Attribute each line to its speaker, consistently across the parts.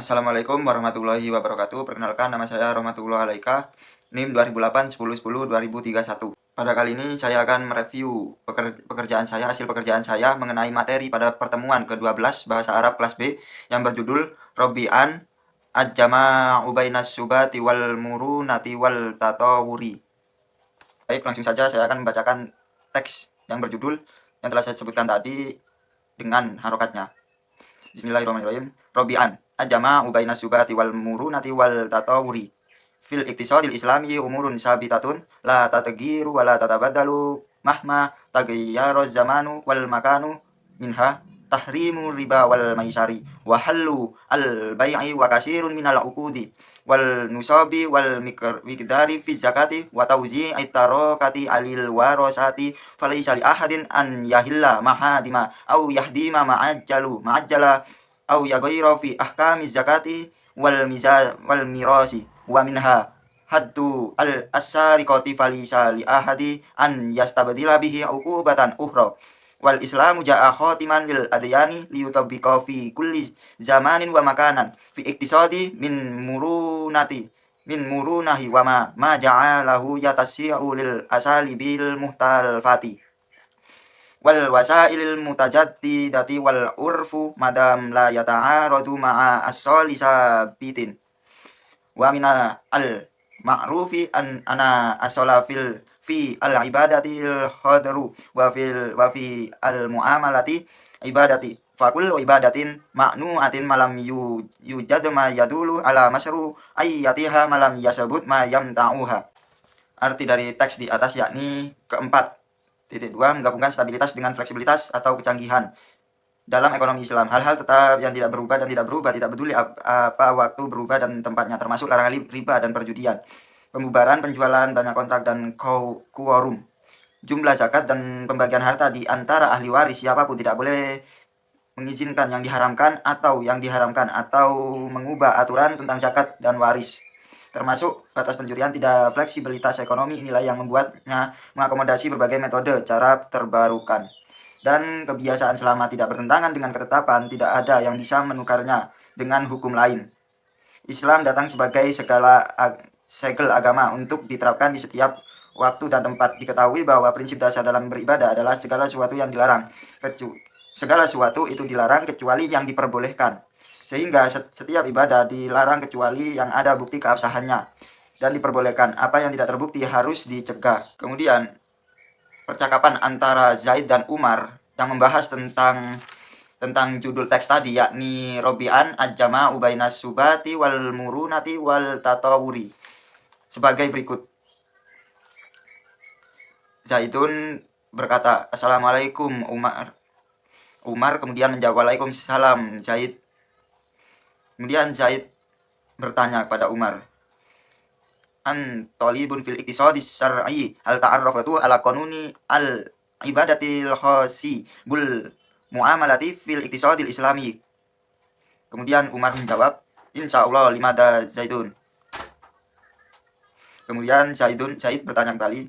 Speaker 1: Assalamualaikum warahmatullahi wabarakatuh. Perkenalkan, nama saya Rohmatullah Alaika, NIM 2008-10-10-2031. Pada kali ini saya akan mereview hasil pekerjaan saya mengenai materi pada pertemuan ke-12 Bahasa Arab kelas B yang berjudul Robi'an Ajjama'u bainas subati wal murunati wal tatawuri. Baik, langsung saja saya akan membacakan teks yang berjudul yang telah saya sebutkan tadi dengan harokatnya. Bismillahirrahmanirrahim. Robi'an ajama'u bainas subati wal murunati wal tatawuri fil iktisadil islami umurun sabitatun la tataghiru wa la tatabaddalu mahma taghayyara zamanu wal makanu minha tahrimu riba wal maisari wa hallu al bai'i wa kasirun minal uqudi wal nusabi wal miqdari fi zakati wa tawzi'i tarakati alil warasati falaysa li ahadin an yahilla mahadima au yahdima ma'ajjala au yaghayra fi ahkami zakati wal mirasi wa minha haddu al asariqati falaysa li ahadi an yastabdila bihi uqubatan ukhra wal islamu ja'a khatiman lil adyani liyutabbiqa fi kulli zamanin wa makanan fi iktisadi min murunahi wa ma ja'alahu yatasi'u lil asalibil muhtalfati wal wasailil mutajaddidati wal urfu madam la yata'aradu ma'a as-salisa bitin wa mina al ma'rufi an ana as-salafil fi al-ibadatil hadru wa fi al-muamalati ibadati fa kullu ibadatin ma'nu'atin malam yujad ma yadulu ala masru ayyatiha malam yasabut ma yamta'uha. Arti dari teks di atas yakni keempat. Titik 2, menggabungkan stabilitas dengan fleksibilitas atau kecanggihan dalam ekonomi Islam. Hal-hal tetap yang tidak berubah dan tidak berubah, tidak peduli apa waktu berubah dan tempatnya, termasuk larangan riba dan perjudian, pembubaran penjualan banyak kontrak dan quorum, jumlah zakat dan pembagian harta di antara ahli waris. Siapapun tidak boleh mengizinkan yang diharamkan atau mengubah aturan tentang zakat dan waris, termasuk batas pencurian. Tidak fleksibilitas ekonomi inilah yang membuatnya mengakomodasi berbagai metode cara terbarukan dan kebiasaan selama tidak bertentangan dengan ketetapan. Tidak ada yang bisa menukarnya dengan hukum lain. Islam datang sebagai segel agama untuk diterapkan di setiap waktu dan tempat. Diketahui bahwa prinsip dasar dalam beribadah adalah segala sesuatu yang dilarang. Segala sesuatu itu dilarang kecuali yang diperbolehkan. Sehingga setiap ibadah dilarang kecuali yang ada bukti keabsahannya, dan diperbolehkan apa yang tidak terbukti harus dicegah. Kemudian percakapan antara Zaid dan Umar yang membahas tentang judul teks tadi, yakni Robi'an ajjama'u bainas subati wal murunati wal tatawuri, sebagai berikut. Zaidun berkata, "Assalamualaikum Umar." Umar kemudian menjawab, "Waalaikumsalam Zaid." Kemudian Zaid bertanya kepada Umar, "An talibun fil iktisadi syar'i hal ta'arrafatu ala qanuni al ibadatil khasi bul muamalati fil iktisadil islami." Kemudian Umar menjawab, "Insyaallah limada Zaidun." Kemudian Zaid bertanya kembali,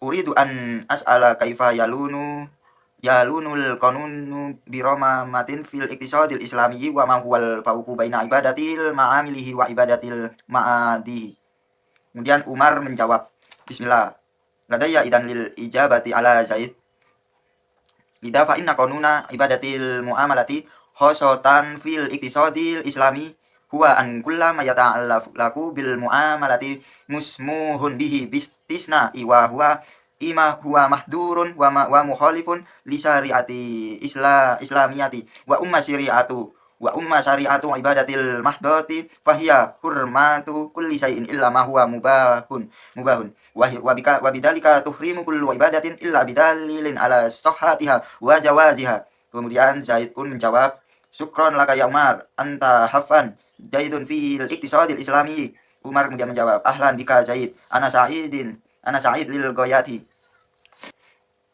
Speaker 1: "Uridu an as'ala kaifa yalunul qanunu biroma matin fil iktisadil islamiyyi wa ma huwal fawqu baina ibadatil ma'amilihi wa ibadatil ma'adihi." Kemudian Umar menjawab, "Bismillah, ladayya idan lil ijabati ala Zaid. Idza fa inna qanuna ibadatil muamalati khosatan fil iktisadil islami huwa an kullama yata'allaqu bil muamalati musmuhun bihi bistisna wa huwa ima huwa mahdurun wa mukhalifun li syariati islamiyati wa umma syariatu ibadatil mahdati fahiya hurmatu kulli syai'in illa ma huwa mubahun wa bidzalika tuhrimu kullu ibadatin illa bidalilin ala sihhatiha wa jawaziha." Kemudian Zaid pun menjawab, "Syukron laka ya Umar, anta hafan Zaidun fil iktisadil islami." Umar kemudian menjawab, "Ahlan bika Zaid, ana sa'id lil ghayati."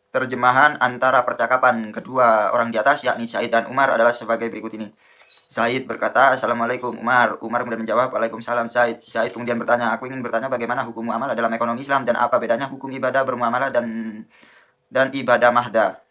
Speaker 1: Terjemahan antara percakapan kedua orang di atas, yakni Zaid dan Umar, adalah sebagai berikut ini. Zaid berkata, "Assalamualaikum Umar." Umar kemudian menjawab, "Waalaikumsalam Zaid." Zaid kemudian bertanya, "Aku ingin bertanya bagaimana hukum muamalah dalam ekonomi Islam dan apa bedanya hukum ibadah bermuamalah dan ibadah mahda."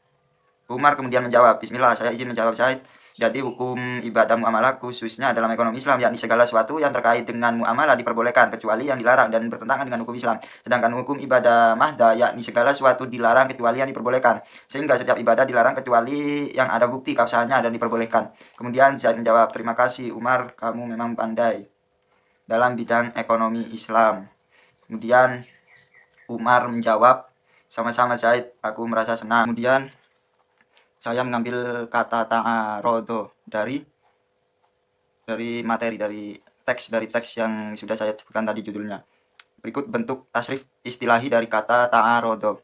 Speaker 1: Umar kemudian menjawab, "Bismillah, saya izin menjawab Zaid. Jadi hukum ibadah muamalah khususnya dalam ekonomi Islam, yakni segala sesuatu yang terkait dengan muamalah diperbolehkan kecuali yang dilarang dan bertentangan dengan hukum Islam. Sedangkan hukum ibadah mahda, yakni segala sesuatu dilarang kecuali yang diperbolehkan. Sehingga setiap ibadah dilarang kecuali yang ada bukti keabsahannya dan diperbolehkan. Kemudian Zaid menjawab, terima kasih Umar, kamu memang pandai dalam bidang ekonomi Islam. Kemudian Umar menjawab, sama-sama Zaid, aku merasa senang. Kemudian saya mengambil kata ta'arodo dari materi, dari teks yang sudah saya sebutkan tadi judulnya. Berikut bentuk tasrif istilahi dari kata ta'arodo.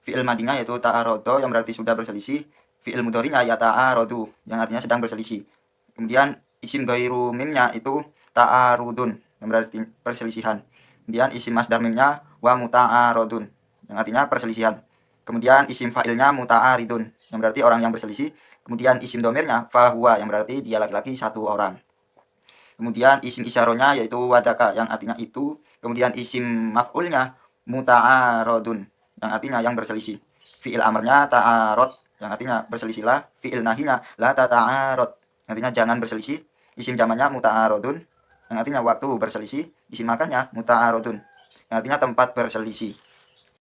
Speaker 1: Fi'il madinya yaitu ta'arodo yang berarti sudah berselisih. Fi'il mudhari'nya ya ta'arodu yang artinya sedang berselisih. Kemudian isim ghairu mimnya itu ta'arudun yang berarti perselisihan. Kemudian isim masdar mimnya wa muta'arodun yang artinya perselisihan. Kemudian isim fa'ilnya muta'aridun yang berarti orang yang berselisih. Kemudian isim domirnya fahuwa yang berarti dia laki-laki satu orang. Kemudian isim isyarohnya yaitu wadaka yang artinya itu. Kemudian isim maf'ulnya muta'arodun yang artinya yang berselisih. Fi'il amrnya ta'arod yang artinya berselisihlah. Fi'il nahinya la tata'arod yang artinya jangan berselisih. Isim jamannya muta'arodun yang artinya waktu berselisih. Isim makannya muta'arodun yang artinya tempat berselisih.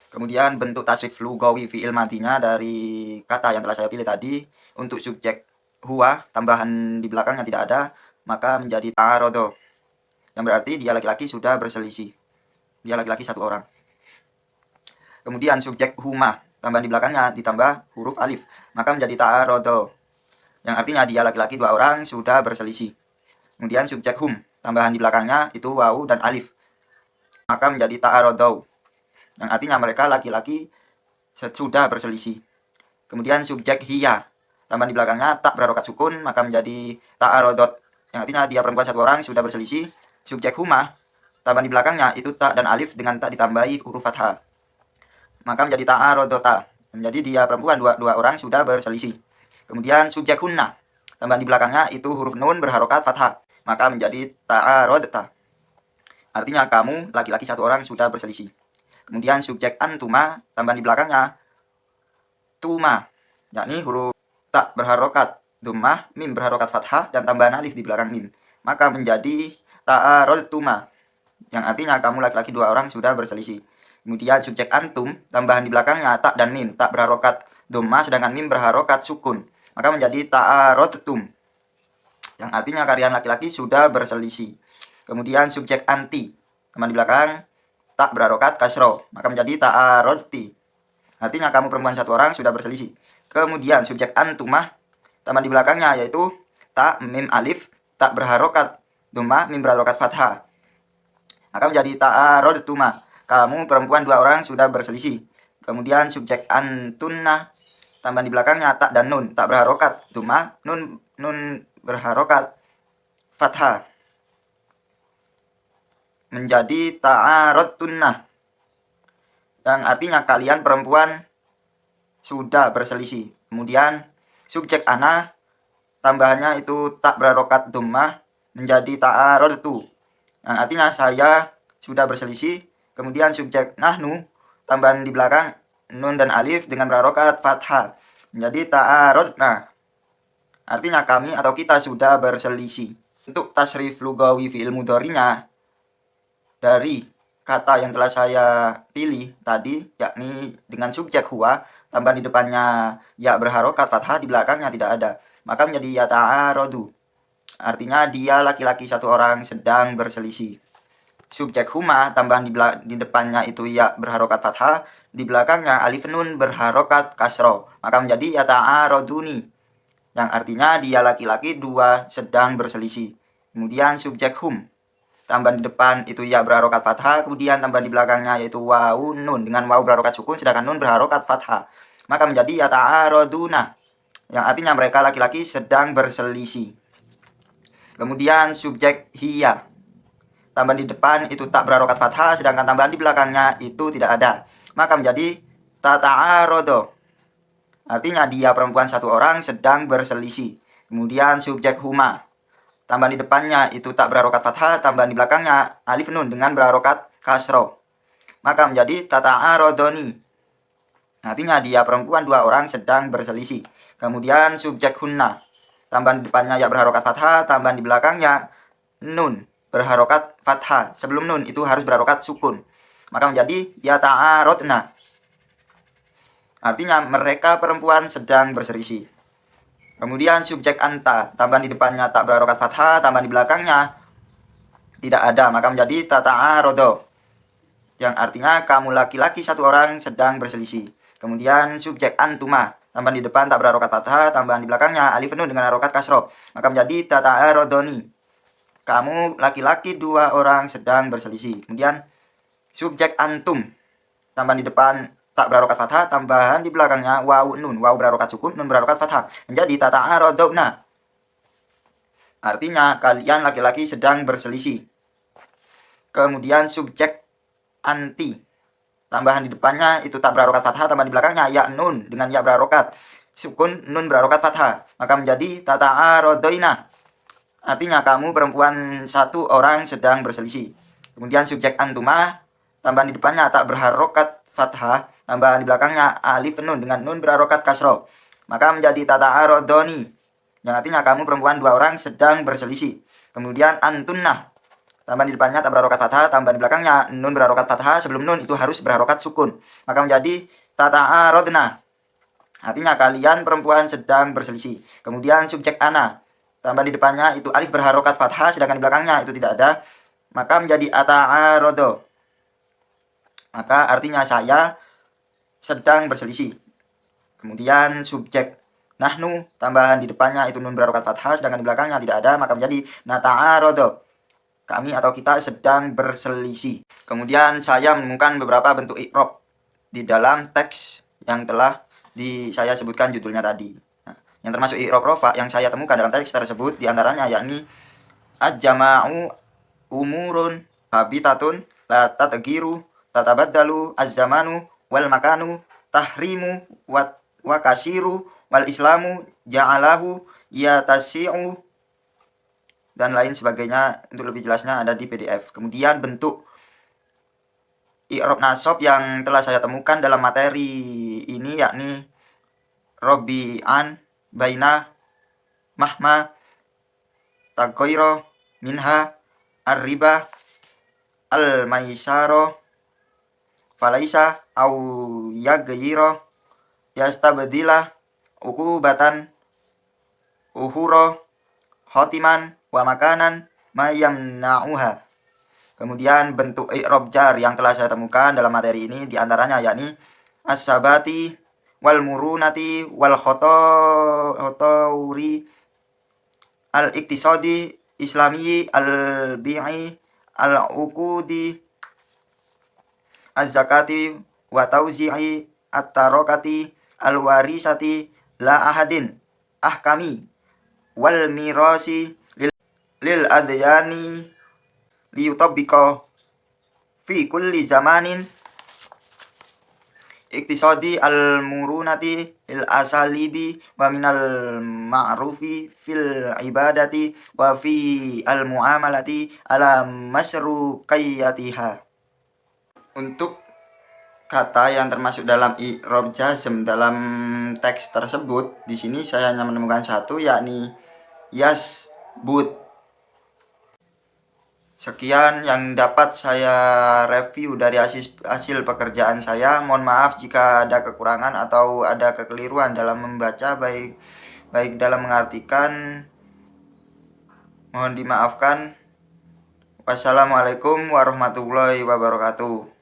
Speaker 1: Kemudian bentuk tasrif lugawi fi'il madinya dari kata yang telah saya pilih tadi. Untuk subjek huwa, tambahan di belakangnya tidak ada, maka menjadi ta'arodo yang berarti dia laki-laki sudah berselisih. Dia laki-laki satu orang. Kemudian subjek huma, tambahan di belakangnya ditambah huruf alif, maka menjadi ta'arodo yang artinya dia laki-laki dua orang sudah berselisih. Kemudian subjek hum, tambahan di belakangnya itu wawu dan alif, maka menjadi ta'arodo yang artinya mereka laki-laki sudah berselisih. Kemudian subjek hiya, tambahan di belakangnya tak berharokat sukun, maka menjadi ta'arodot yang artinya dia perempuan satu orang sudah berselisih. Subjek huma, tambahan di belakangnya itu tak dan alif dengan tak ditambahi huruf fathah, maka menjadi ta'arodota, menjadi dia perempuan dua orang sudah berselisih. Kemudian subjek hunna, tambahan di belakangnya itu huruf nun berharokat fathah, maka menjadi ta'arodota, artinya kamu laki-laki satu orang sudah berselisih. Kemudian subjek antuma, tambahan di belakangnya tuma, yakni huruf tak berharokat dhammah, mim berharokat fathah dan tambahan alif di belakang mim, maka menjadi ta'arodtuma yang artinya kamu laki-laki dua orang sudah berselisih. Kemudian subjek antum, tambahan di belakangnya tak dan mim, tak berharokat dhammah sedangkan mim berharokat sukun, maka menjadi ta'arodtum yang artinya kalian laki-laki sudah berselisih. Kemudian subjek anti, tambahan di belakang tak berharokat kasro, maka menjadi ta'arodti, artinya kamu perempuan satu orang sudah berselisih. Kemudian subjek antumah, tambahan di belakangnya yaitu tak mim alif, tak berharokat dhammah, mim berharokat fathah, maka menjadi ta'arodtuma, kamu perempuan dua orang sudah berselisih. Kemudian subjek antunna, tambahan di belakangnya tak dan nun, tak berharokat dhammah, nun berharokat fathah, menjadi ta'arodtunna yang artinya kalian perempuan sudah berselisih. Kemudian subjek ana, tambahannya itu tak berharokat dhammah menjadi ta'arodtu yang artinya saya sudah berselisih. Kemudian subjek nahnu, tambahan di belakang nun dan alif dengan berharokat fathah menjadi ta'arodna, artinya kami atau kita sudah berselisih. Untuk tasrif lugawi fi'il mudhari'nya dari kata yang telah saya pilih tadi, yakni dengan subjek huwa, tambahan di depannya ya berharokat fathah, di belakangnya tidak ada, maka menjadi ya ta'arodu, artinya dia laki-laki satu orang sedang berselisih. Subjek huma, tambahan di depannya itu ya berharokat fathah, di belakangnya alif nun berharokat kasro, maka menjadi ya ta'aroduni yang artinya dia laki-laki dua sedang berselisih. Kemudian subjek hum, tambahan di depan itu ya berharokat fathah, kemudian tambahan di belakangnya yaitu wawu nun dengan wawu berharokat sukun sedangkan nun berharokat fathah, maka menjadi ya ta'aroduna yang artinya mereka laki-laki sedang berselisih. Kemudian subjek hiya, tambahan di depan itu tak berharokat fathah sedangkan tambahan di belakangnya itu tidak ada, maka menjadi ta'arodo, artinya dia perempuan satu orang sedang berselisih. Kemudian subjek huma, tambahan di depannya itu tak berharokat fathah, tambahan di belakangnya alif nun dengan berharokat kasro, maka menjadi tata'arodoni, artinya dia perempuan dua orang sedang berselisih. Kemudian subjek hunna, tambahan di depannya ya berharokat fathah, tambahan di belakangnya nun berharokat fathah. Sebelum nun itu harus berharokat sukun. Maka menjadi yata'arodna. Artinya mereka perempuan sedang berselisih. Kemudian subjek anta, tambahan di depannya tak berharokat fathah, tambahan di belakangnya tidak ada, maka menjadi tata'arodo, yang artinya kamu laki-laki satu orang sedang berselisih. Kemudian subjek antuma, tambahan di depan tak berharokat fathah, tambahan di belakangnya alif nun dengan harokat kasroh, maka menjadi tata'arodoni, kamu laki-laki dua orang sedang berselisih. Kemudian subjek antum, tambahan di depan tak berharokat fathah, tambahan di belakangnya waw nun, waw berharokat sukun, nun berharokat fathah, menjadi tata'arodona, artinya kalian laki-laki sedang berselisih. Kemudian subjek anti, tambahan di depannya itu tak berharokat fathah, tambahan di belakangnya ya nun dengan ya berharokat sukun, nun berharokat fathah, maka menjadi tata'arodoina, artinya kamu perempuan satu orang sedang berselisih. Kemudian subjek antuma, tambahan di depannya tak berharokat fathah, tambahan di belakangnya alif nun dengan nun berharokat kasroh, maka menjadi tata'arodoni, yang artinya kamu perempuan dua orang sedang berselisih. Kemudian antunnah, tambahan di depannya tak berharokat fathah, tambahan di belakangnya nun berharokat fathah, sebelum nun itu harus berharokat sukun, maka menjadi tata'arodna, artinya kalian perempuan sedang berselisih. Kemudian subjek ana, tambahan di depannya itu alif berharokat fathah, sedangkan di belakangnya itu tidak ada, maka menjadi ata'arodo, maka artinya saya sedang berselisih. Kemudian subjek nahnu, tambahan di depannya itu nun berharokat fathah, sedangkan di belakangnya tidak ada, maka menjadi nata'arodo, kami atau kita sedang berselisih. Kemudian saya menemukan beberapa bentuk i'rab di dalam teks yang telah saya sebutkan judulnya tadi. Nah, yang termasuk i'rab rofa yang saya temukan dalam teks tersebut diantaranya yakni aj-jama'u umurun habitatun la tatgiru tatabaddalu az-zamanu wal makanu tahrimu wa kasiru wal islamu ja'alahu yatasi'u, dan lain sebagainya. Untuk lebih jelasnya ada di PDF. Kemudian bentuk i'rab nasab yang telah saya temukan dalam materi ini yakni robi'an, baina, mahma, tagoiro, minha, ar-riba, al-maisaro, falaisa, au yagyiro, yastabdila, ukubatan, uhuro, khotiman, wa makanan, mayamna'uha. Kemudian bentuk i'rab jar yang telah saya temukan dalam materi ini diantaranya yakni as-sabati wal murunati wal khotawri al-iktisadi islami al-bi'i al-uqudi az-zakati wa tauzi'i at-tarakati al-warisati la ahadin ahkami wal mirasi lil adyani liyutabbiqa fi kulli zamanin iktisadi al-murunati lil asalibi wa minal ma'rufi fil ibadati wa fi al-muamalati ala masyruqiyatiha. Untuk kata yang termasuk dalam i'rab jazm dalam teks tersebut, di sini saya hanya menemukan satu, yakni yasbut. Sekian yang dapat saya review dari hasil pekerjaan saya. Mohon maaf jika ada kekurangan atau ada kekeliruan dalam membaca, baik dalam mengartikan. Mohon dimaafkan. Wassalamualaikum warahmatullahi wabarakatuh.